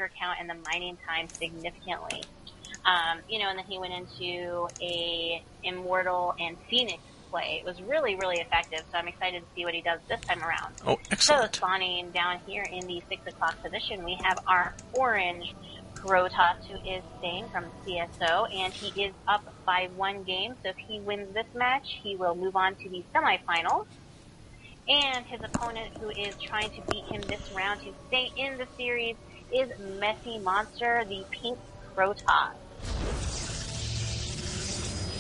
worker count and the mining time significantly. You know, and then he went into a Immortal and Phoenix play. It was really, really effective, so I'm excited to see what he does this time around. Oh, excellent. So spawning down here in the 6 o'clock position, we have our orange Protoss, who is Stang from cSO, and he is up by 1 game, so if he wins this match, he will move on to the semifinals. And his opponent, who is trying to beat him this round to stay in the series, is MessyMonster, the pink Protoss.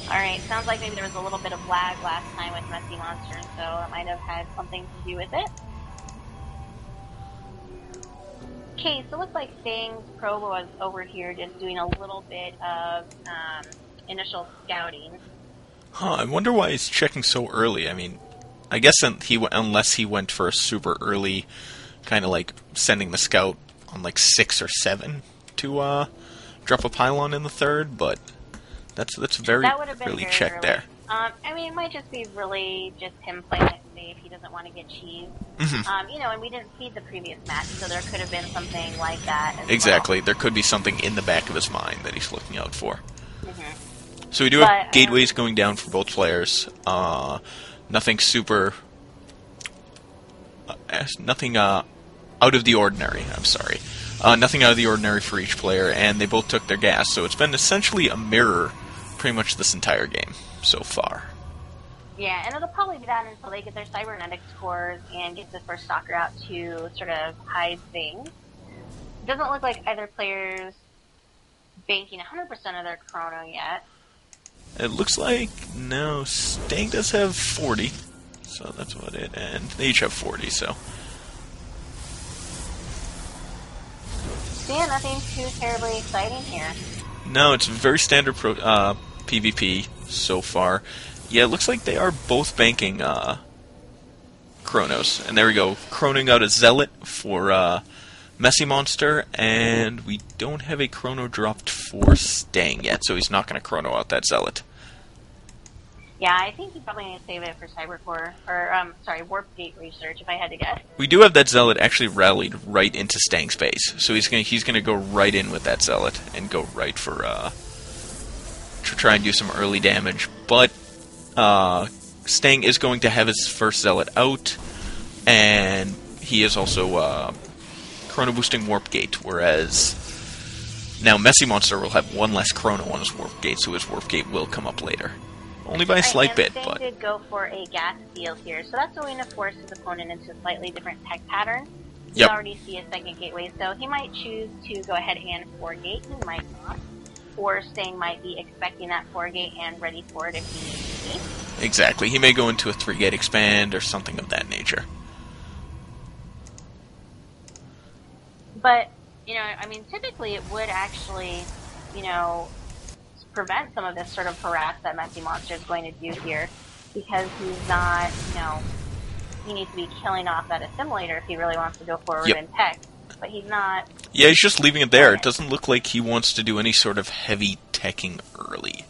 Alright, sounds like maybe there was a little bit of lag last time with MessyMonster, so it might have had something to do with it. Okay, so it looks like Stang's probe was over here just doing a little bit of initial scouting. Huh, I wonder why he's checking so early. I mean, I guess unless he went for a super early, kind of like sending the scout on like 6 or 7 to drop a pylon in the 3rd, but that's very early check early. there. I mean, it might just be really just him playing it safe. He doesn't want to get cheesed. Mm-hmm. You know, and we didn't see the previous match, so there could have been something like that as exactly. well. There could be something in the back of his mind that he's looking out for. Mm-hmm. So we do have gateways going down for both players. Nothing super... nothing out of the ordinary, I'm sorry. Nothing out of the ordinary for each player, and they both took their gas, so it's been essentially a mirror pretty much this entire game so far. Yeah, and it'll probably be that until they get their cybernetics cores and get the first stalker out to sort of hide things. It doesn't look like either player's banking 100% of their chrono yet. It looks like, no, Stang does have 40, so that's what it, and they each have 40, so. Yeah, nothing too terribly exciting here. No, it's very standard PvP so far. Yeah, it looks like they are both banking Chronos. And there we go, chroning out a Zealot for MessyMonster, and we don't have a Chrono dropped for Stang yet, so he's not going to Chrono out that Zealot. Yeah, I think he probably needs to save it for Cybercore, or, Warp Gate research, if I had to guess. We do have that Zealot actually rallied right into Stang's base, so he's gonna go right in with that Zealot and go right for to try and do some early damage. But Stang is going to have his first Zealot out, and he is also chrono boosting Warp Gate, whereas now MessyMonster will have 1 less chrono on his Warp Gate, so his Warp Gate will come up later. Only by a slight bit, Stang but... did go for a gas steal here, so that's going to force his opponent into a slightly different tech pattern. You already see a second gateway, so he might choose to go ahead and 4-gate, he might not. Or Stang might be expecting that 4-gate and ready for it if he needs to be. Exactly, he may go into a 3-gate expand or something of that nature. But, you know, I mean, typically it would actually, you know, prevent some of this sort of harass that MessyMonster is going to do here, because he's not, you know, he needs to be killing off that assimilator if he really wants to go forward in tech, but he's not. Yeah, he's just leaving it there. It doesn't look like he wants to do any sort of heavy teching early.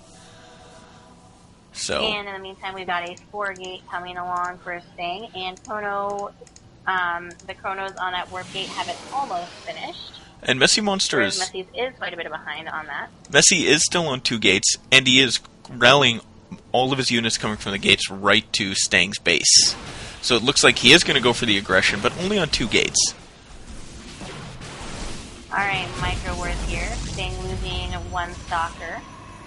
So. And in the meantime, we've got a 4-gate coming along for Stang, and Chrono, the Chronos on that Warp Gate have it almost finished. And MessyMonster is... Messy is quite a bit behind on that. Messy is still on 2 gates, and he is rallying all of his units coming from the gates right to Stang's base. So it looks like he is going to go for the aggression, but only on 2 gates. Alright, Micro Wars here. Stang losing 1 Stalker.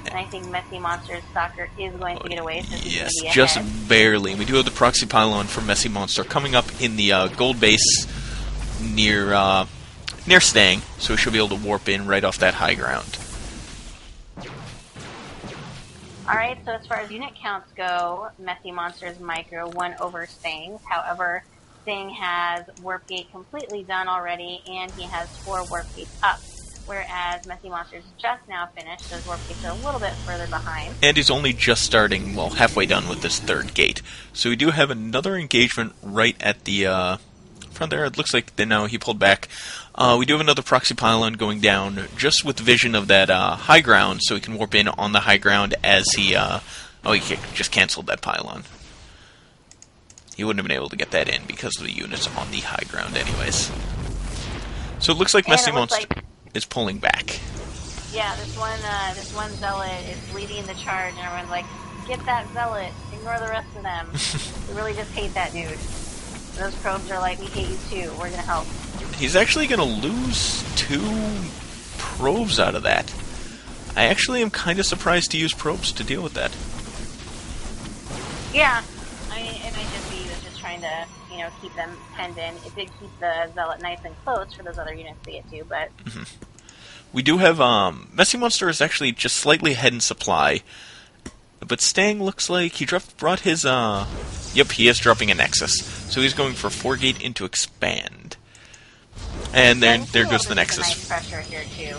And I think MessyMonster's Stalker is going to get away. So he's yes, going to be just ahead. barely. We do have the proxy pylon for MessyMonster coming up in the gold base near Stang, so she'll be able to warp in right off that high ground. Alright, so as far as unit counts go, MessyMonster's Micro 1 over Stang's. However, Stang has Warp Gate completely done already, and he has 4 Warp Gates up. Whereas MessyMonster's just now finished, those Warp Gates are a little bit further behind. And he's only just starting, well, halfway done with this 3rd gate. So we do have another engagement right at the front there. It looks like now he pulled back. We do have another proxy pylon going down just with vision of that high ground, so he can warp in on the high ground as he... he just canceled that pylon. He wouldn't have been able to get that in because of the units on the high ground anyways. So it looks like MessyMonster... is pulling back. Yeah, this one zealot is leading the charge, and everyone's like, "Get that zealot! Ignore the rest of them." We really just hate that dude. Those probes are like, "We hate you too. We're gonna help." He's actually going to lose 2 probes out of that. I actually am kind of surprised to use probes to deal with that. Yeah, I mean, it might just be he was just trying to, keep them penned in. It did keep the zealot nice and close for those other units to get to, but... We do have, MessyMonster is actually just slightly ahead in supply, but Stang looks like he brought his, Yep, he is dropping a Nexus. So he's going for 4-gate into Expand. And then there goes the Nexus. Nice pressure here, too.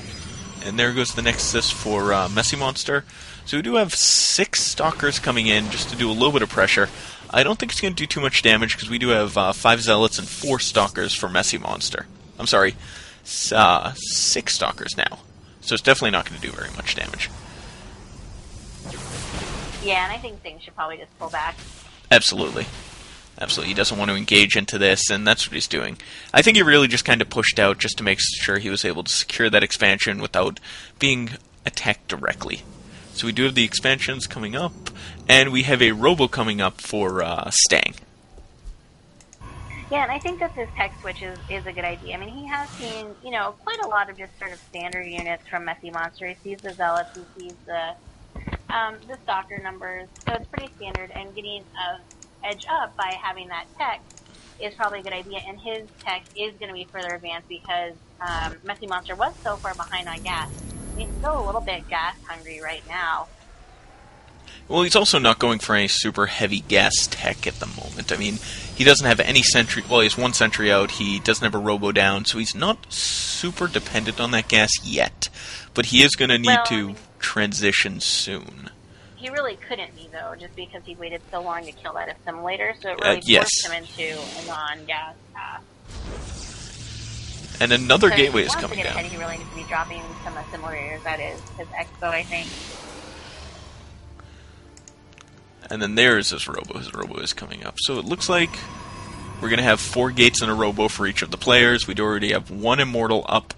And there goes the Nexus for MessyMonster. So we do have 6 Stalkers coming in just to do a little bit of pressure. I don't think it's going to do too much damage because we do have 5 Zealots and 4 Stalkers for MessyMonster. I'm sorry, 6 Stalkers now. So it's definitely not going to do very much damage. Yeah, and I think things should probably just pull back. Absolutely. Absolutely. He doesn't want to engage into this, and that's what he's doing. I think he really just kind of pushed out just to make sure he was able to secure that expansion without being attacked directly. So we do have the expansions coming up, and we have a Robo coming up for Stang. Yeah, and I think that this tech switch is a good idea. I mean, he has seen, quite a lot of just sort of standard units from MessyMonster. He sees the Zealots, he sees the Stalker numbers, so it's pretty standard, and getting an edge up by having that tech is probably a good idea, and his tech is going to be further advanced because MessyMonster was so far behind on gas. He's still a little bit gas hungry right now. Well, he's also not going for any super heavy gas tech at the moment. I mean, he doesn't have any sentry. Well, he has 1 sentry out. He doesn't have a robo down, so he's not super dependent on that gas yet. But he is going to need to transition soon. He really couldn't be, though, just because he waited so long to kill that assimilator, so it really forced him into a non-gas path. And another gateway is coming down. He really needs to be dropping some assimilators. That is his expo, I think. And then there's his Robo. His Robo is coming up. So it looks like we're going to have 4 gates and a Robo for each of the players. We do already have 1 Immortal up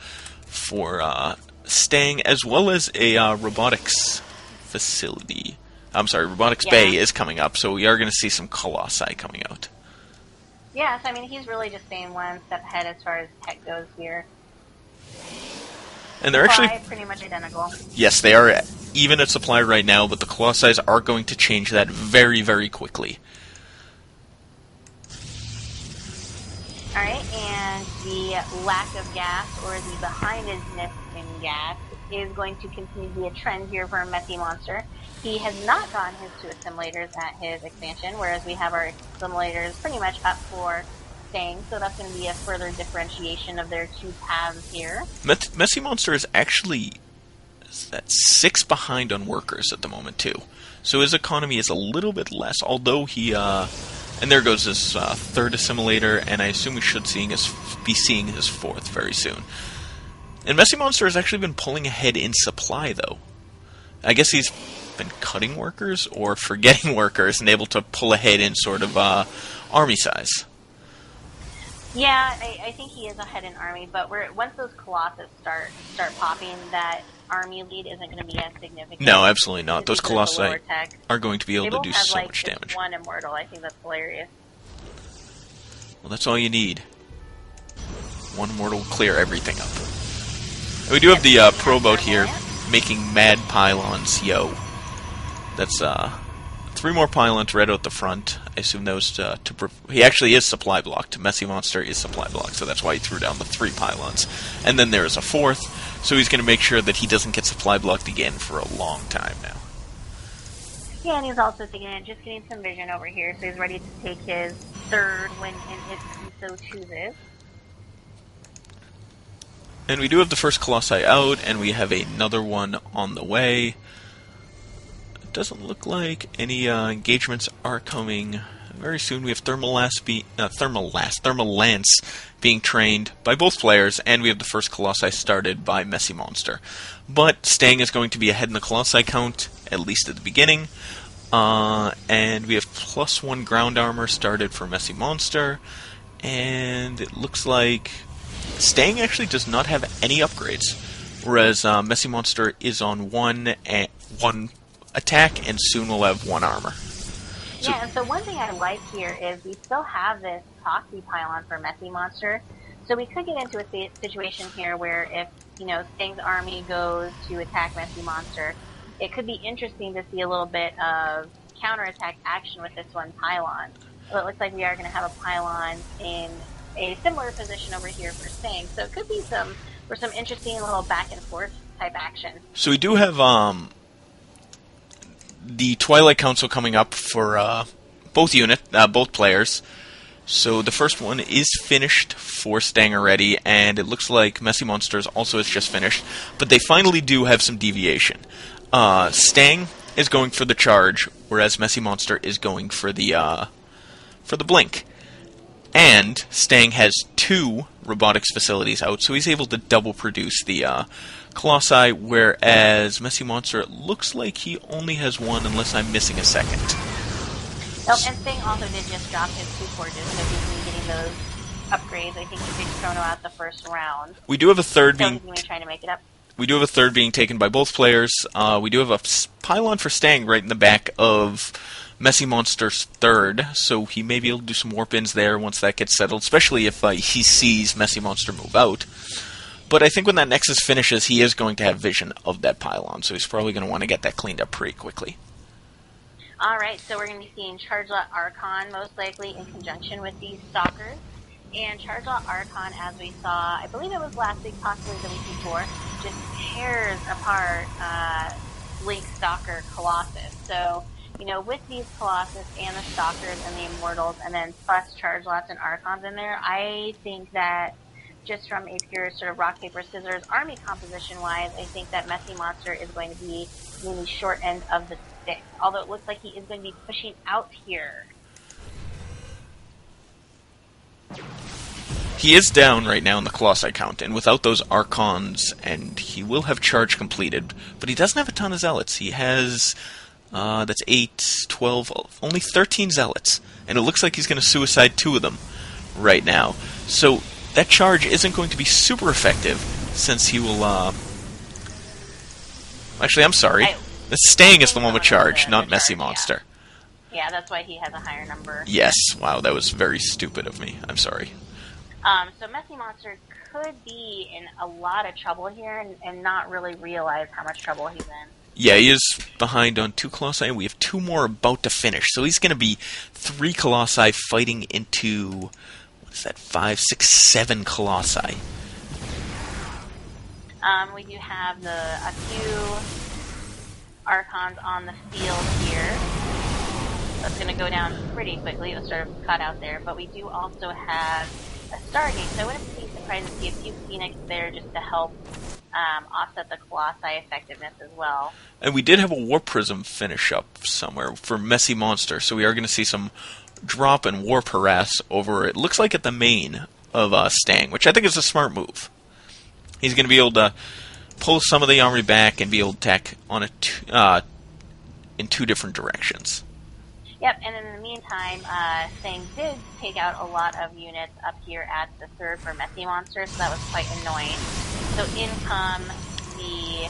for Stang, as well as a robotics facility. I'm sorry, robotics bay is coming up, so we are going to see some Colossi coming out. Yes, I mean, he's really just staying 1 step ahead as far as tech goes here. And they're actually pretty much identical. Yes, they are even at supply right now, but the Colossi are going to change that very, very quickly. Alright, and the lack of gas, or the behindedness in gas, is going to continue to be a trend here for MessyMonster. He has not gotten his 2 assimilators at his expansion, whereas we have our assimilators pretty much up for Stang, so that's going to be a further differentiation of their 2 paths here. MessyMonster is actually 6 behind on workers at the moment, too. So his economy is a little bit less, although he... and there goes his 3rd assimilator, and I assume we should be seeing his 4th very soon. And MessyMonster has actually been pulling ahead in supply, though. I guess he's been cutting workers, or forgetting workers, and able to pull ahead in sort of army size. Yeah, I think he is ahead in army, but once those Colossus start popping, that army lead isn't going to be as significant. No, absolutely not. Those Colossi are going to be able to do so much damage. 1 Immortal. I think that's hilarious. Well, that's all you need. 1 Immortal will clear everything up. And we do have the probe out here making mad pylons. Yo. That's 3 more pylons right out the front. I assume those he actually is supply blocked. MessyMonster is supply blocked, so that's why he threw down the 3 pylons. And then there is a 4th, so he's going to make sure that he doesn't get supply blocked again for a long time now. Yeah, and he's also just getting some vision over here, so he's ready to take his 3rd when he so chooses. And we do have the first Colossi out, and we have another one on the way. It doesn't look like any engagements are coming very soon. We have Thermal Lance being trained by both players, and we have the first Colossi started by MessyMonster. But Stang is going to be ahead in the Colossi count, at least at the beginning. And we have +1 ground armor started for MessyMonster, and it looks like Stang actually does not have any upgrades. whereas MessyMonster is on one attack, and soon will have 1 armor. So, yeah, and so one thing I like here is we still have this proxy pylon for MessyMonster. So we could get into a situation here where if, Stang's army goes to attack MessyMonster, it could be interesting to see a little bit of counterattack action with this one pylon. Well, it looks like we are going to have a pylon in a similar position over here for Stang. So it could be some interesting little back and forth type action. So we do have the Twilight Council coming up for both players. So the first one is finished for Stang already, and it looks like MessyMonsters also is just finished. But they finally do have some deviation. Stang is going for the charge, whereas MessyMonster is going for the blink. And Stang has 2 robotics facilities out, so he's able to double produce the Colossi, whereas MessyMonster, it looks like he only has 1, unless I'm missing a second. Oh, and Stang also did just drop his 2 forges, so he's been getting those upgrades. I think he did Chrono out the first round. We do have a third being trying to make it up. We do have a third being taken by both players. We do have a pylon for Stang right in the back of MessyMonster's third, so he may be able to do some warp-ins there once that gets settled, especially if he sees MessyMonster move out. But I think when that Nexus finishes, he is going to have vision of that pylon, so he's probably going to want to get that cleaned up pretty quickly. Alright, so we're going to be seeing Chargelot Archon, most likely in conjunction with these Stalkers. And Chargelot Archon, as we saw, I believe it was last week, possibly the week before, just tears apart Link Stalker Colossus. So, with these Colossus and the Stalkers and the Immortals, and then plus Chargelots and Archons in there, I think that just from a pure sort of rock, paper, scissors army composition-wise, I think that MessyMonster is going to be in the short end of the stick. Although it looks like he is going to be pushing out here. He is down right now in the Colossi count, and without those Archons, and he will have charge completed, but he doesn't have a ton of Zealots. He has, that's 8, 12, only 13 Zealots, and it looks like he's going to suicide 2 of them right now. So that charge isn't going to be super effective, since he will, actually, I'm sorry. Stang is the one with charge, not MessyMonster. Yeah, that's why he has a higher number. Yes, wow, that was very stupid of me. I'm sorry. So MessyMonster could be in a lot of trouble here and not really realize how much trouble he's in. Yeah, he is behind on 2 Colossi, and we have 2 more about to finish. So he's going to be 3 Colossi fighting into, what is that, 5, 6, 7 Colossi. We do have a few Archons on the field here. That's going to go down pretty quickly. It was sort of cut out there. But we do also have a Stargate, so I wouldn't be surprised to see a few Phoenix there just to help offset the Colossi effectiveness as well. And we did have a Warp Prism finish up somewhere for MessyMonster, so we are going to see some drop and Warp Harass over, it looks like at the main of Stang, which I think is a smart move. He's going to be able to pull some of the army back and be able to attack on in 2 different directions. Yep, and in the meantime, Stang did take out a lot of units up here at the third for MessyMonster, so that was quite annoying. So in come the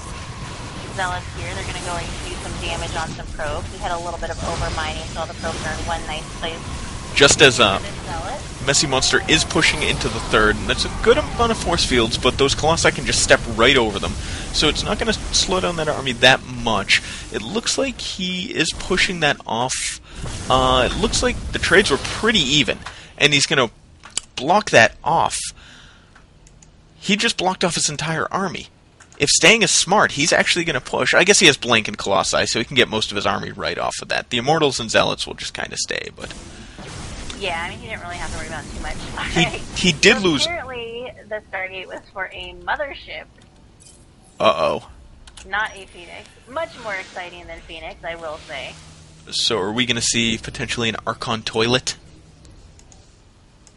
Zealots here. They're going to go and do some damage on some probes. We had a little bit of over-mining, so all the probes are in one nice place. Just as MessyMonster is pushing into the third, and that's a good amount of force fields, but those Colossi can just step right over them. So it's not going to slow down that army that much. It looks like he is pushing that off. It looks like the trades were pretty even, and he's going to block that off. He just blocked off his entire army. If Stang is smart, he's actually going to push. I guess he has Blank and Colossi, so he can get most of his army right off of that. The Immortals and Zealots will just kind of stay, but... Yeah, I mean, he didn't really have to worry about too much. He did lose... Apparently, the Stargate was for a mothership. Uh-oh. Not a Phoenix. Much more exciting than Phoenix, I will say. So are we going to see potentially an Archon toilet?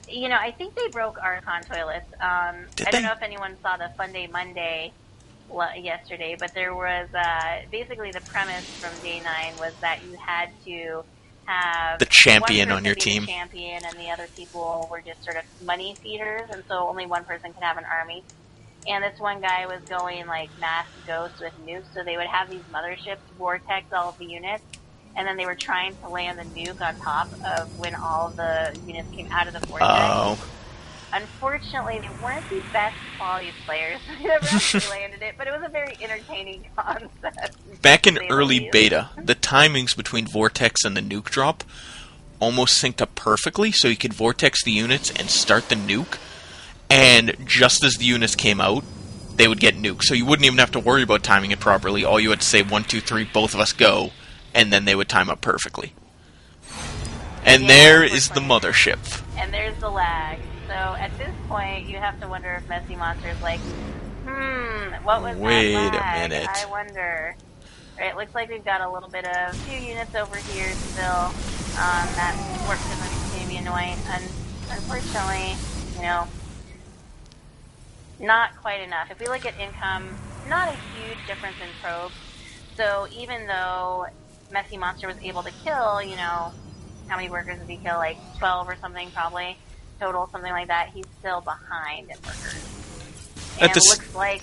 You know, I think they broke Archon toilets. I don't know if anyone saw the Fun Day Monday yesterday, but there was basically the premise from Day 9 was that you had to have the champion one on your person be team. the champion, and the other people were just sort of money feeders, and so only one person could have an army. And this one guy was going like mass ghost with nukes, so they would have these motherships vortex all of the units, and then they were trying to land the nuke on top of when all of the units came out of the vortex. Oh. Unfortunately, they weren't the best quality players. They never actually landed it, but it was a very entertaining concept. Back in early beta, the timings between Vortex and the nuke drop almost synced up perfectly, so you could Vortex the units and start the nuke, and just as the units came out, they would get nuked. So you wouldn't even have to worry about timing it properly. All you had to say, 1, 2, 3, both of us go, and then they would time up perfectly. And there is the mothership. And there's the lag. So at this point, you have to wonder if MessyMonster is like, what was that lag? Wait a minute. I wonder. Right, it looks like we've got a little bit of 2 units over here still. That work doesn't seem to be annoying. Unfortunately, you know, not quite enough. If we look at income, not a huge difference in probes. So even though MessyMonster was able to kill, you know, how many workers did he kill? Like 12 or something, probably. Total, something like that. He's still behind in workers. And it looks like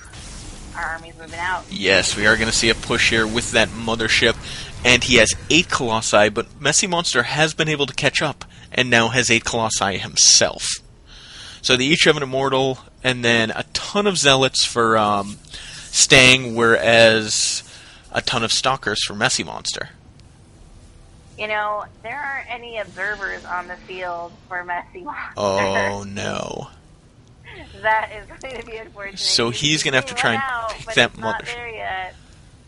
our army's moving out. Yes, we are going to see a push here with that mothership. And he has 8 Colossi, but MessyMonster has been able to catch up, and now has 8 Colossi himself. So they each have an Immortal, and then a ton of Zealots for Stang, whereas a ton of Stalkers for MessyMonster. You know, there aren't any observers on the field for MessyMonster. Oh, no. That is going to be unfortunate. So he's going to have to try and pick that mothership. Not there yet.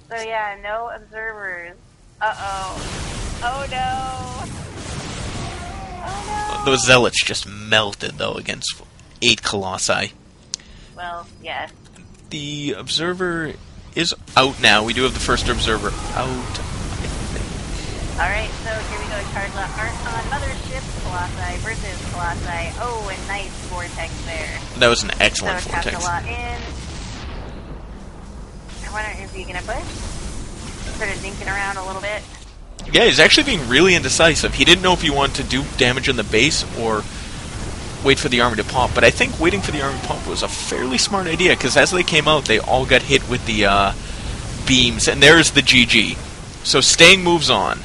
So yeah, no observers. Uh-oh. Oh, no. Oh, no. Those Zealots just melted, though, against 8 Colossi. Well, yes. The Observer is out now. We do have the first Observer out. Alright, so here we go. Charge left Archon, Mothership, Colossi versus Colossi. Oh, and nice vortex there. That was an excellent so vortex. So a lot in. I wonder, is he going to push? Sort of dinking around a little bit. Yeah, he's actually being really indecisive. He didn't know if he wanted to do damage in the base or wait for the army to pop, but I think waiting for the army to pop was a fairly smart idea, because as they came out, they all got hit with the beams, and there's the GG. So Stang moves on.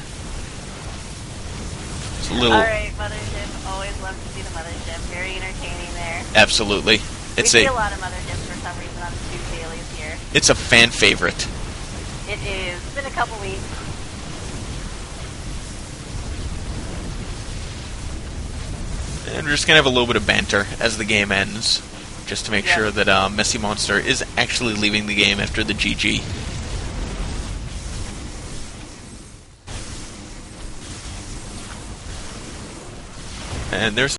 It's a little... Alright, Mothership. Always love to see the Mothership. Very entertaining there. Absolutely. We see a lot of Motherships for some reason on the 2 dailies here. It's a fan favorite. It is. It's been a couple weeks. And we're just going to have a little bit of banter as the game ends, just to make sure that MessyMonster is actually leaving the game after the GG. And there's